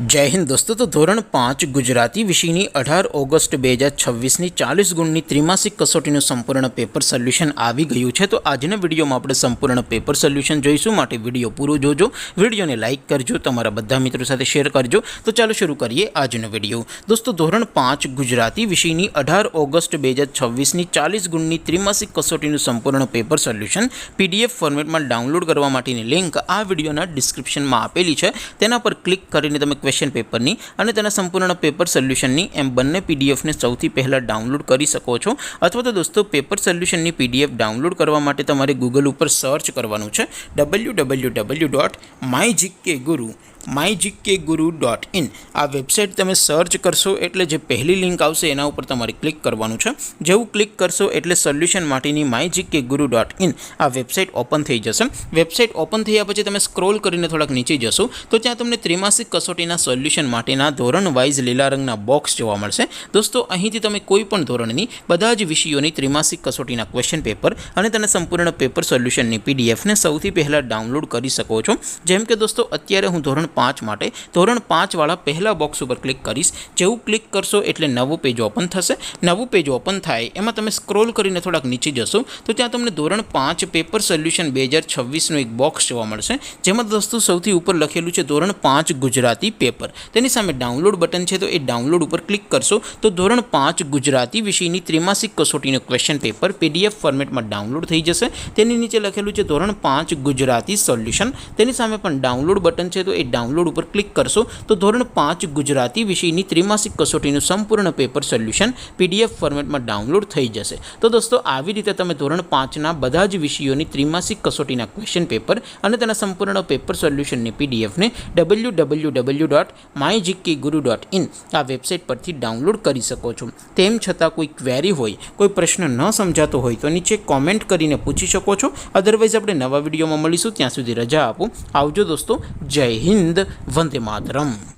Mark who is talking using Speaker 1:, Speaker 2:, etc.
Speaker 1: जय हिंद दोस्तों। तो धोरण 5 गुजराती विषयनी 18 ऑगस्ट 2026 40 गुणनी त्रिमासिक कसोटीનું સંપૂર્ણ પેપર સોલ્યુશન આવી ગયું છે। તો આજના વિડીયોમાં આપણે સંપૂર્ણ પેપર સોલ્યુશન જોઈશું, માટે વિડીયો પૂરો જોજો, વિડીયોને લાઇક કરજો, તમારા બધા મિત્રો સાથે શેર કરજો। તો ચાલો શરૂ કરીએ આજનો વિડીયો। દોસ્તો ધોરણ 5 ગુજરાતી વિષયની 18 ઓગસ્ટ 2026 40 ગુણની ત્રિમાસિક कसोटीનું સંપૂર્ણ પેપર સોલ્યુશન PDF ફોર્મેટમાં ડાઉનલોડ કરવા માટેની લિંક આ વિડીયોના ડિસ્ક્રિપ્શનમાં આપેલી છે। તેના પર ક્લિક કરીને તમે क्वेश्चन पेपरनी અને તેના સંપૂર્ણ પેપર સોલ્યુશનની એમ બંને પીડીએફને સૌથી પહેલા ડાઉનલોડ કરી શકો છો। અથવા તો દોસ્તો પેપર સોલ્યુશનની પીડીએફ ડાઉનલોડ કરવા માટે તમારે ગૂગલ ઉપર સર્ચ કરવાનું છે www.mygkguru.in। આ વેબસાઇટ તમે સર્ચ કરશો એટલે જે પહેલી લિંક આવશે એના ઉપર તમારે ક્લિક કરવાનું છે। જેવું ક્લિક કરશો એટલે સોલ્યુશન માટેની mygkguru.in આ વેબસાઇટ ઓપન થઈ જશે। વેબસાઇટ ઓપન થયા પછી તમે સ્ક્રોલ કરીને થોડાક નીચે જશો તો ત્યાં તમને ત્રિમાસિક कसोटीના સોલ્યુશન માટેના ધોરણ વાઇઝ લીલા રંગના બોક્સ જોવા મળશે। દોસ્તો અહીંથી તમે કોઈ પણ ધોરણની બધા જ વિષયોની ત્રિમાસિક कसोटीના ક્વેશ્ચન પેપર અને તેના સંપૂર્ણ પેપર સોલ્યુશનની પીડીએફને સૌથી પહેલાં ડાઉનલોડ કરી શકો છો। જેમ કે દોસ્તો અત્યારે હું ધોરણ 5 માટે ધોરણ 5 વાળા પહેલા બોક્સ ઉપર ક્લિક કરીશ। જેવું ક્લિક કરશો એટલે નવું પેજ ઓપન થશે। નવું પેજ ઓપન થાય એમાં તમે સ્ક્રોલ કરીને થોડાક નીચે જશો તો ત્યાં તમને ધોરણ 5 પેપર સોલ્યુશન 2026નું એક બોક્સ જોવા મળશે, જેમાં દોસ્તો સૌથી ઉપર લખેલું છે ધોરણ 5 ગુજરાતી પેપર। તેની સામે ડાઉનલોડ બટન છે, તો એ ડાઉનલોડ ઉપર ક્લિક કરશો તો ધોરણ 5 ગુજરાતી વિષયની ત્રિમાસિક कसोटीનું ક્વેશ્ચન પેપર PDF ફોર્મેટમાં ડાઉનલોડ થઈ જશે। તેની નીચે લખેલું છે ધોરણ 5 ગુજરાતી સોલ્યુશન। તેની સામે પણ ડાઉનલોડ બટન છે, તો એ ડાઉનલોડ ઉપર ક્લિક કરશો તો ધોરણ 5 ગુજરાતી વિષયની ત્રિમાસિક कसोटीનું સંપૂર્ણ પેપર સોલ્યુશન PDF ફોર્મેટમાં ડાઉનલોડ થઈ જશે। તો દોસ્તો આવી રીતે તમે ધોરણ 5ના બધા જ વિષયોની ત્રિમાસિક कसोटीના ક્વેશ્ચન પેપર અને તેના સંપૂર્ણ પેપર સોલ્યુશનની પીડીએફને www.mygkguru.in આ વેબસાઇટ પરથી ડાઉનલોડ કરી શકો છો। તેમ છતાં કોઈ ક્વેરી હોય, કોઈ પ્રશ્ન ન સમજાતો હોય તો નીચે કોમેન્ટ કરીને પૂછી શકો છો। અધરવાઇઝ આપણે નવા વિડીયોમાં મળીશું, ત્યાં સુધી રજા આપો। આવજો દોસ્તો, જય હિન્દ, વંદે માતરમ।